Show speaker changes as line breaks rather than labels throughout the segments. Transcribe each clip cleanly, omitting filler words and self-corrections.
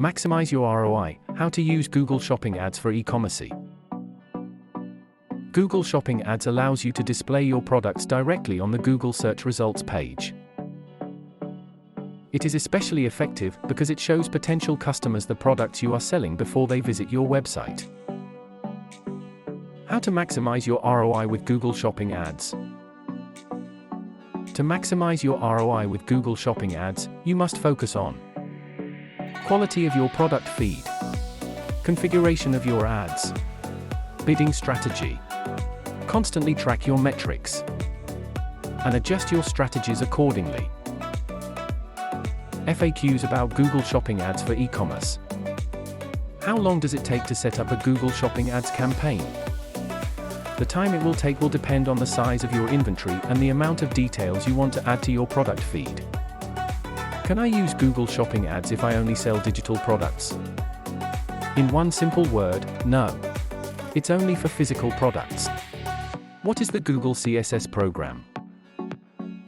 Maximize your ROI, how to use Google Shopping Ads for e-commerce. Google Shopping Ads allows you to display your products directly on the Google search results page. It is especially effective because it shows potential customers the products you are selling before they visit your website. How to maximize your ROI with Google Shopping Ads. To maximize your ROI with Google Shopping Ads, you must focus on quality of your product feed, configuration of your ads, bidding strategy. Constantly track your metrics and adjust your strategies accordingly. FAQs about Google Shopping Ads for e-commerce. How long does it take to set up a Google Shopping Ads campaign? The time it will take will depend on the size of your inventory and the amount of details you want to add to your product feed. Can I use Google Shopping Ads if I only sell digital products? In one simple word, no. It's only for physical products. What is the Google CSS program?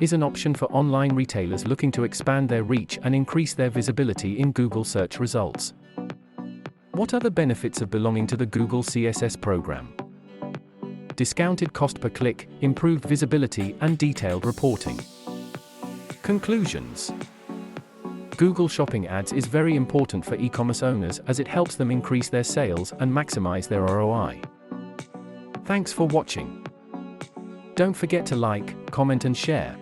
Is an option for online retailers looking to expand their reach and increase their visibility in Google search results. What are the benefits of belonging to the Google CSS program? Discounted cost per click, improved visibility, and detailed reporting. Conclusions. Google Shopping Ads is very important for e-commerce owners as it helps them increase their sales and maximize their ROI. Thanks for watching. Don't forget to like, comment and share.